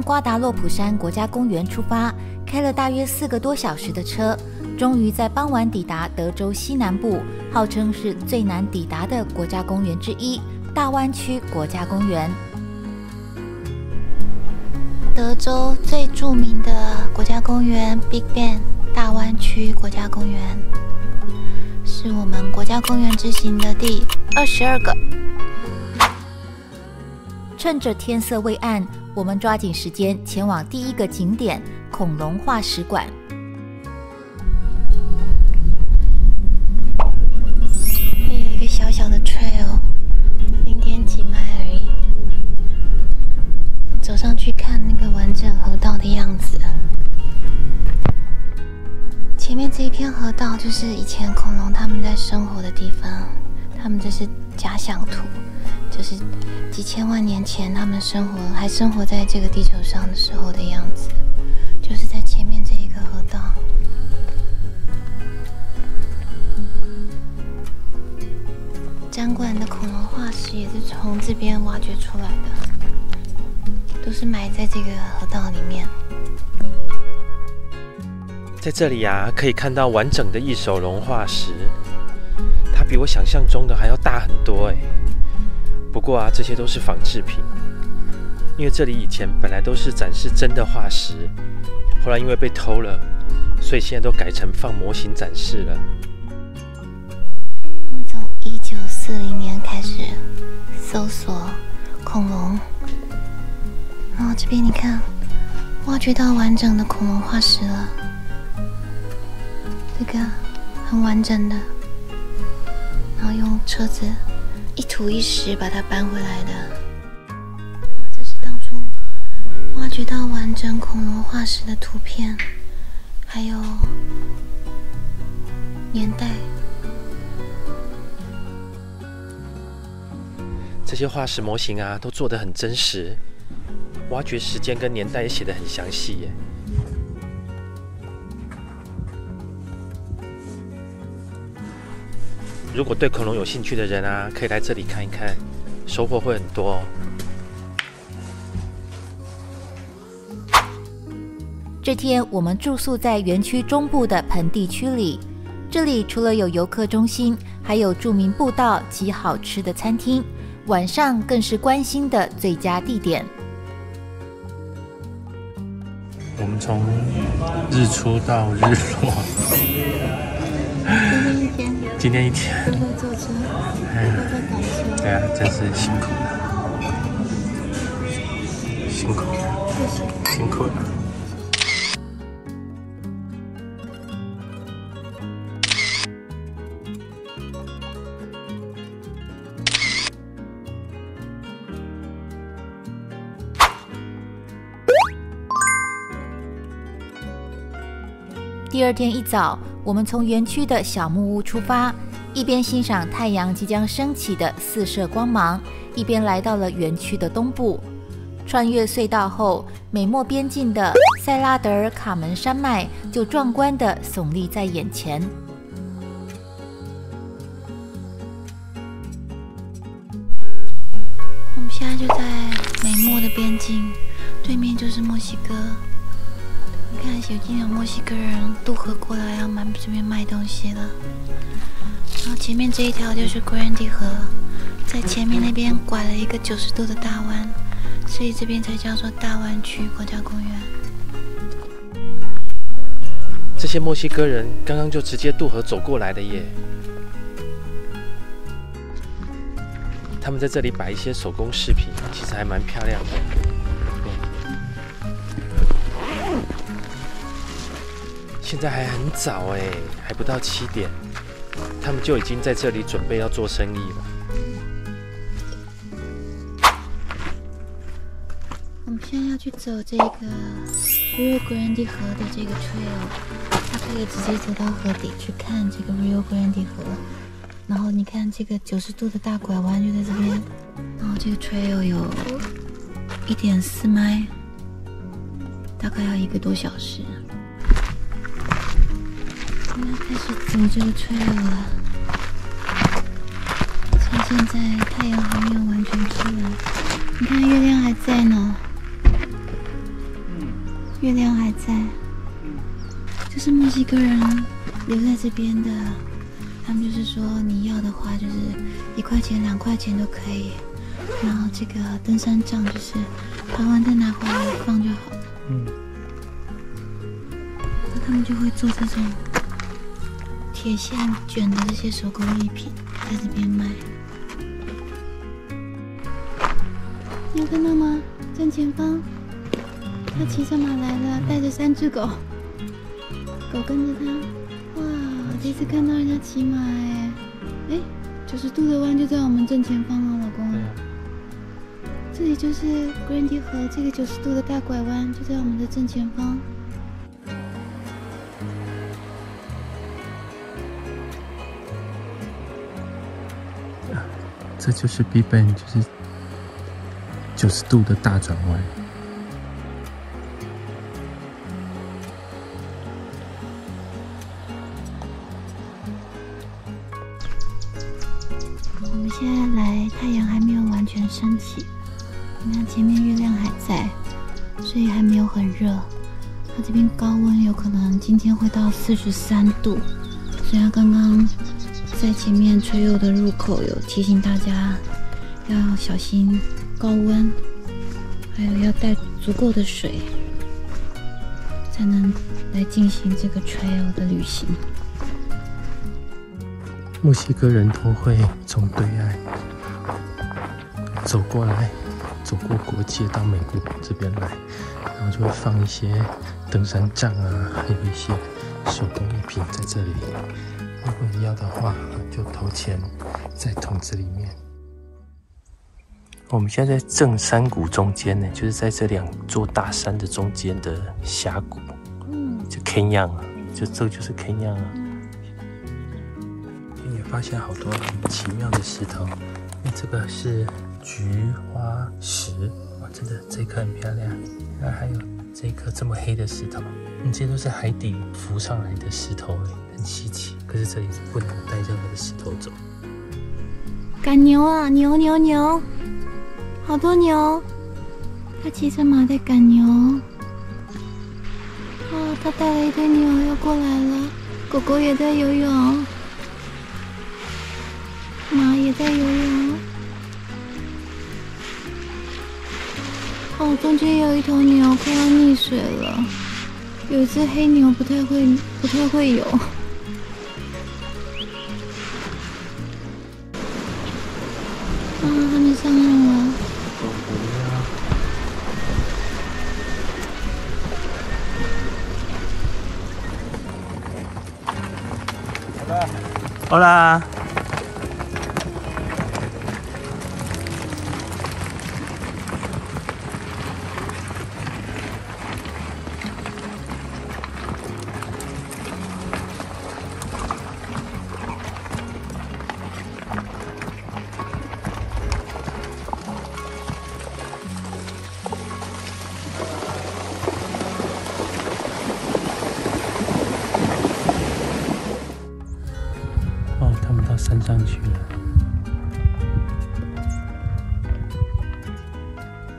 从瓜达洛普山国家公园出发，开了大约4个多小时的车，终于在傍晚抵达德州西南部，号称是最难抵达的国家公园之一——大湾区国家公园。德州最著名的国家公园 Big Bend 大湾区国家公园，是我们国家公园之行的第22个。趁着天色未暗，我们抓紧时间前往第一个景点——恐龙化石馆。有一个小小的 trail，0.几迈而已。走上去看那个完整河道的样子。前面这一片河道就是以前恐龙他们在生活的地方，他们这是假想图，就是几千万年前他们还生活在这个地球上的时候的样子，就是在前面这一个河道。展馆的恐龙化石也是从这边挖掘出来的，都是埋在这个河道里面。在这里啊，可以看到完整的翼手龙化石，它比我想象中的还要大很多哎。不过啊，这些都是仿制品，因为这里以前本来都是展示真的化石，后来因为被偷了，所以现在都改成放模型展示了。我们从1940年开始搜索恐龙，然后这边你看，挖掘到完整的恐龙化石了。这个很完整的，然后用车子一土一石把它搬回来的。这是当初挖掘到完整恐龙化石的图片，还有年代。这些化石模型啊，都做得很真实，挖掘时间跟年代也写得很详细耶。如果对恐龙有兴趣的人啊，可以来这里看一看，收获会很多哦。这天我们住宿在园区中部的盆地区里，这里除了有游客中心，还有著名步道及好吃的餐厅，晚上更是观星的最佳地点。我们从日出到日落，今天一天都在坐车，都在赶车。对啊，真是辛苦了，辛苦了，辛苦了。第二天一早，我们从园区的小木屋出发，一边欣赏太阳即将升起的四射光芒，一边来到了园区的东部。穿越隧道后，美墨边境的塞拉德尔卡门山脉就壮观地耸立在眼前。我们现在就在美墨的边境，对面就是墨西哥。你看，已经有墨西哥人渡河过来要这边卖东西了。然后前面这一条就是 Grande 河，在前面那边拐了一个90度的大弯，所以这边才叫做大湾区国家公园。这些墨西哥人刚刚就直接渡河走过来的耶。他们在这里摆一些手工饰品，其实还蛮漂亮的。现在还很早哎，还不到7点，他们就已经在这里准备要做生意了。我们现在要去走这个 Rio Grande 河的这个 trail， 它可以直接走到河底去看这个 Rio Grande 河。然后你看这个90度的大拐弯就在这边，然后这个 trail 有1.4迈，大概要1个多小时。现在开始走这个 trail 了，趁现在太阳还没有完全出来，你看月亮还在呢，月亮还在，就是墨西哥人留在这边的。他们就是说，你要的话就是1块钱、2块钱都可以。然后这个登山杖就是爬完再拿回来放就好。那他们就会做这种铁线卷的这些手工艺品，在这边卖。你有看到吗？正前方，他骑着马来了，带着3只狗，狗跟着他。哇，第一次看到人家骑马哎！90度的弯就在我们正前方哦，老公。这里就是 Grande 河，这个90度的大拐弯就在我们的正前方。这就是 Big Bend， 就是90度的大转弯。我们现在来，太阳还没有完全升起，你看前面月亮还在，所以还没有很热。它这边高温有可能今天会到43度，所以它刚刚在前面吹油的入口有提醒大家要小心高温，还有要带足够的水，才能来进行这个 trail 的旅行。墨西哥人都会从对岸走过来，走过国界到美国这边来，然后就会放一些登山杖啊，还有一些手工艺品在这里。如果你要的话，就投钱在桶子里面。我们现在在正山谷中间呢，就是在这2座大山的中间的峡谷，就 Canyon 啊，就这就是 Canyon 啊。也发现好多很奇妙的石头，这个是菊花石，哇，真的这颗很漂亮。那还有这颗这么黑的石头，这些都是海底浮上来的石头，很稀奇。可是这里不能带任何的石头走。赶牛啊，牛！好多牛，他骑着马在赶牛。哦，他带了一堆牛要过来了，狗狗也在游泳，马也在游泳。哦，中间有一头牛快要溺水了，有一只黑牛不太会游。啊，他们上岸了。好啦。山上去了，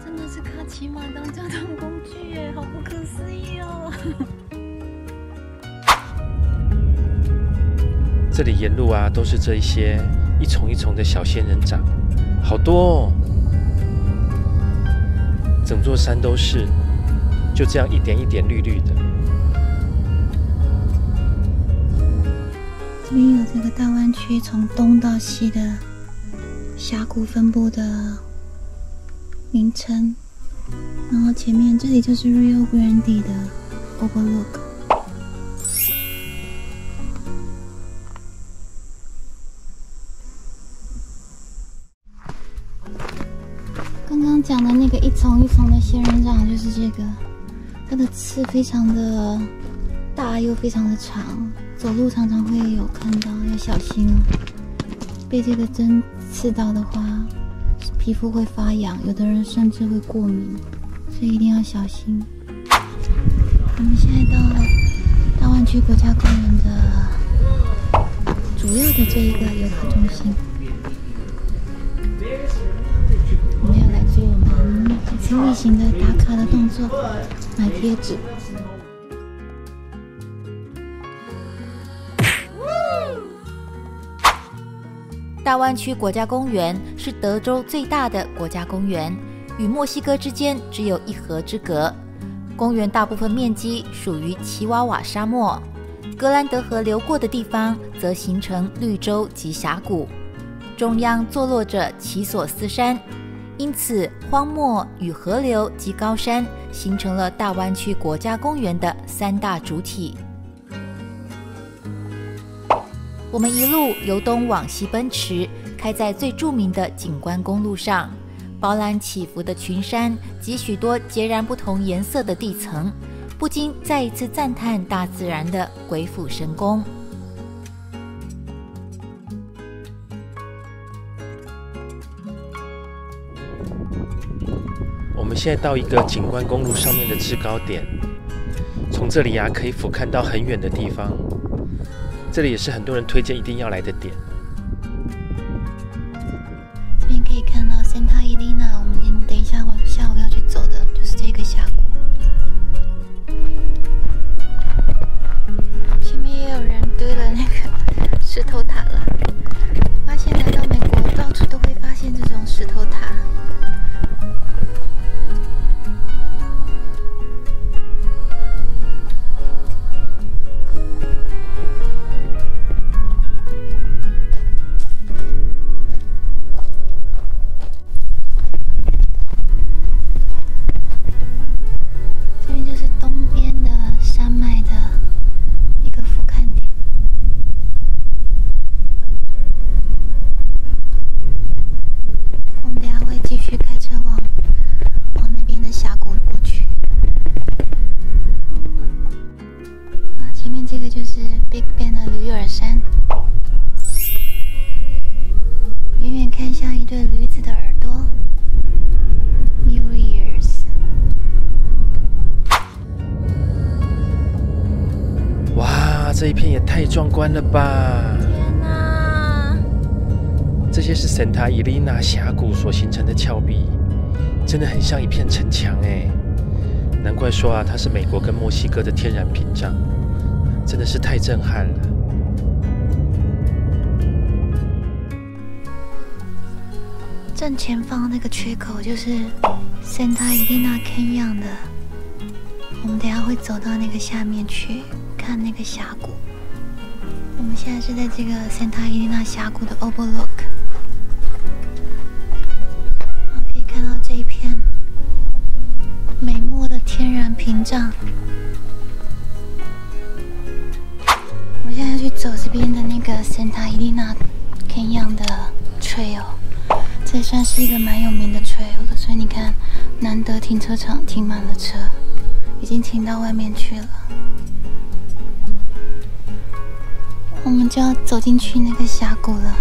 真的是靠骑马当交通工具耶，好不可思议哦！这里沿路啊都是这一些一丛一丛的小仙人掌，好多哦，整座山都是，就这样一点一点绿绿的。这边有这个大湾区从东到西的峡谷分布的名称，然后前面这里就是 Rio Grande 的 Overlook。刚刚讲的那个一丛一丛的仙人掌就是这个，它的刺非常的大又非常的长。走路常常会有看到，要小心哦。被这个针刺到的话，皮肤会发痒，有的人甚至会过敏，所以一定要小心。我们现在到了大湾区国家公园的主要的这一个游客中心，我们要来做我们这次例行的打卡的动作，拿买贴纸。大湾区国家公园是德州最大的国家公园，与墨西哥之间只有一河之隔。公园大部分面积属于奇瓦瓦沙漠，格兰德河流过的地方则形成绿洲及峡谷，中央坐落着奇索斯山，因此荒漠与河流及高山形成了大湾区国家公园的三大主体。我们一路由东往西奔驰，开在最著名的景观公路上，饱览起伏的群山及许多截然不同颜色的地层，不禁再一次赞叹大自然的鬼斧神工。我们现在到一个景观公路上面的制高点，从这里可以俯瞰到很远的地方。这里也是很多人推荐一定要来的点。这边可以看到 Santa Elena， 我们等一下下午要去走的就是这个峡谷。前面也有人堆了那个石头塔了。发现来到美国，到处都会发现这种石头塔。Big Ben 的驴耳山，远远看像一对驴子的耳朵 ，Mule Ears。哇，这一片也太壮观了吧！天哪！这些是 Santa Elena 峡谷所形成的峭壁，真的很像一片城墙哎。难怪说它是美国跟墨西哥的天然屏障。真的是太震撼了！正前方那个缺口就是 Santa Elena Canyon 的，我们等一下会走到那个下面去看那个峡谷。我们现在是在这个 Santa Elena 峡谷的 Overlook， 可以看到这一片美墨的天然屏障。现在去走这边的那个 Santa Elena Canyon 的 trail， 这也算是一个蛮有名的 trail 的，所以你看，难得停车场停满了车，已经停到外面去了。我们就要走进去那个峡谷了。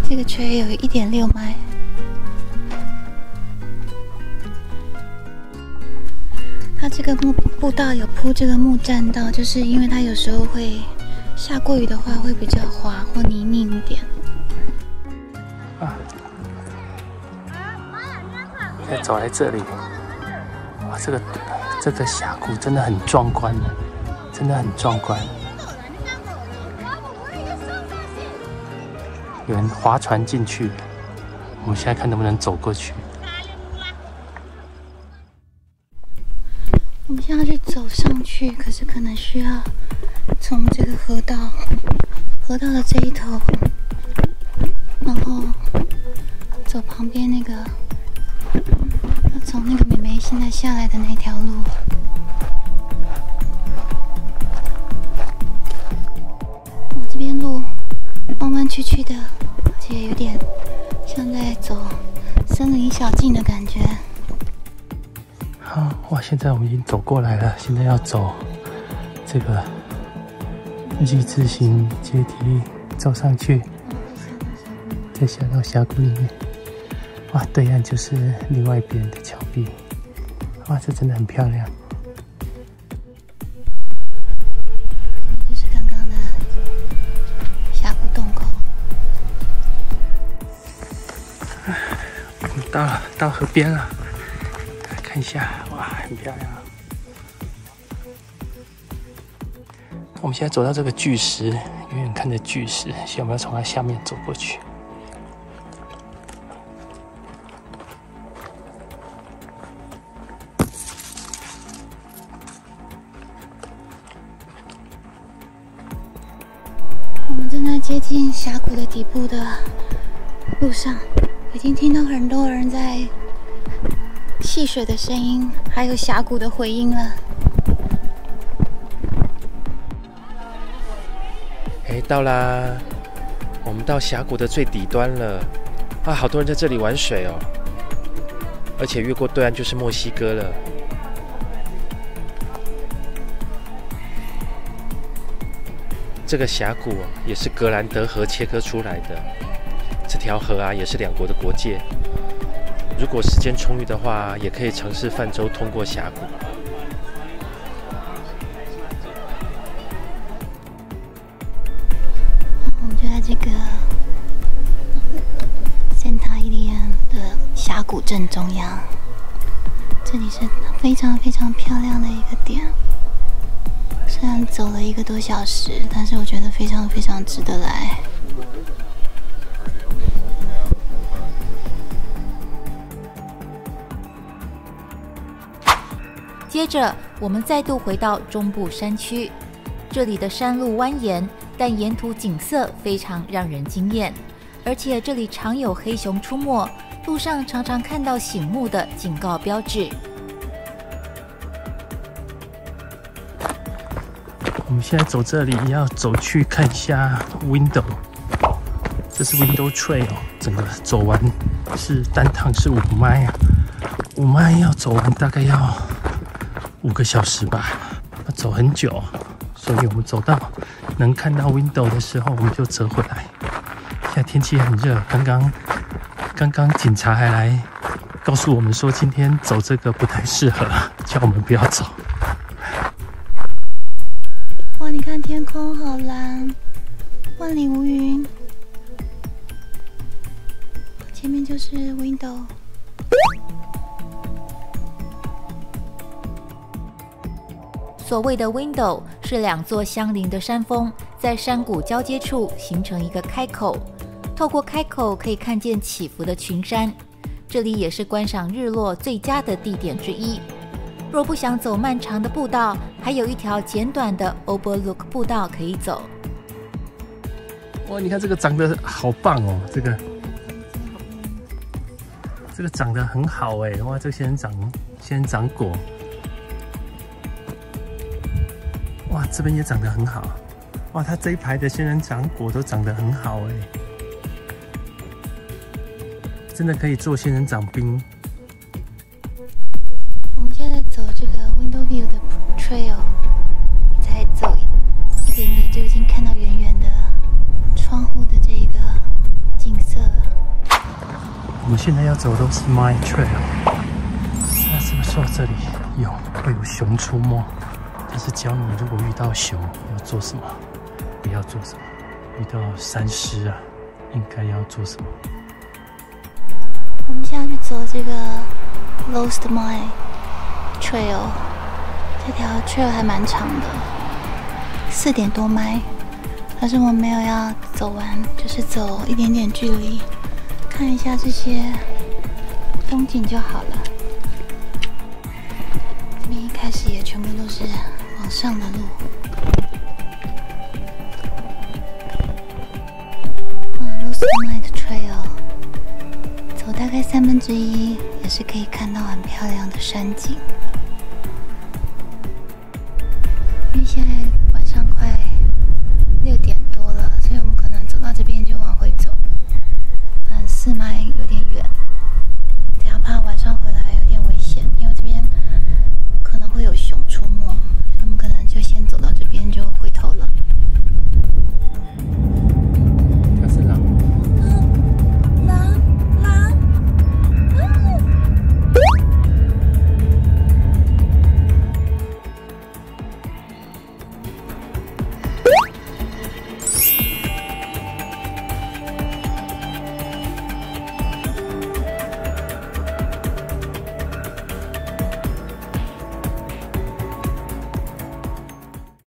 这个 trail 有1.6 迈。它这个步道有铺这个木栈道，就是因为它有时候会下过雨的话会比较滑或泥泞一点。再走来这里，哇，这个峡谷真的很壮观，真的很壮观。有人划船进去，我们现在看能不能走过去。我们现在去走上去，可是可能需要从这个河道的这一头，然后走旁边那个，要从那个妹妹现在下来的那条路。这边路弯弯曲曲的，而且有点像在走森林小径的感觉。好，哇！现在我们已经走过来了，现在要走这个G字形阶梯走上去，再下到峡谷里面。哇，对岸就是另外一边的峭壁。哇，这真的很漂亮。就是刚刚的峡谷。到了，到河边了，来看一下，哇，很漂亮。我们现在走到这个巨石，远远看着巨石，现在我们要从它下面走过去。我们正在接近峡谷的底部的路上，已经听到很多人在戏水的声音，还有峡谷的回音了。到啦，我们到峡谷的最底端了啊！好多人在这里玩水哦，而且越过对岸就是墨西哥了。这个峡谷也是格兰德河切割出来的，这条河啊也是两国的国界。如果时间充裕的话，也可以尝试泛舟通过峡谷。这个Santa Ilian的峡谷正中央，这里是非常非常漂亮的一个点。虽然走了1个多小时，但是我觉得非常非常值得来。接着，我们再度回到中部山区，这里的山路蜿蜒，但沿途景色非常让人惊艳，而且这里常有黑熊出没，路上常常看到醒目的警告标志。我们现在走这里，要走去看一下 Window， 这是 Window Trail， 整个走完是单趟是5迈啊，5迈要走完大概要5个小时吧，要走很久，所以我们走到能看到 Window 的时候，我们就折回来。现在天气很热，刚刚警察还来告诉我们说，今天走这个不太适合，叫我们不要走。哇，你看天空好蓝，万里无云，前面就是 Window。所谓的 Window 是2座相邻的山峰在山谷交接处形成一个开口，透过开口可以看见起伏的群山，这里也是观赏日落最佳的地点之一。若不想走漫长的步道，还有一条简短的 Overlook 步道可以走。哇，你看这个长得好棒哦，这个长得很好哎，哇，这个仙人掌果。哇，这边也长得很好，哇，它这一排的仙人掌果都长得很好哎，真的可以做仙人掌冰。我们现在走这个 Window View 的 Trail， 才走一点点就已经看到远远的窗户的这个景色了。我们现在要走的都是 My Trail， 那是不是说这里会有熊出没？它是教你如果遇到熊要做什么，不要做什么；遇到山狮啊，应该要做什么。我们现在去走这个 Lost Mine Trail， 这条 trail 还蛮长的，4点多迈，但是我们没有要走完，就是走一点点距离，看一下这些风景就好了。这边一开始也全部都是往上的路。Lost Mine Trail， 走大概1/3，也是可以看到很漂亮的山景。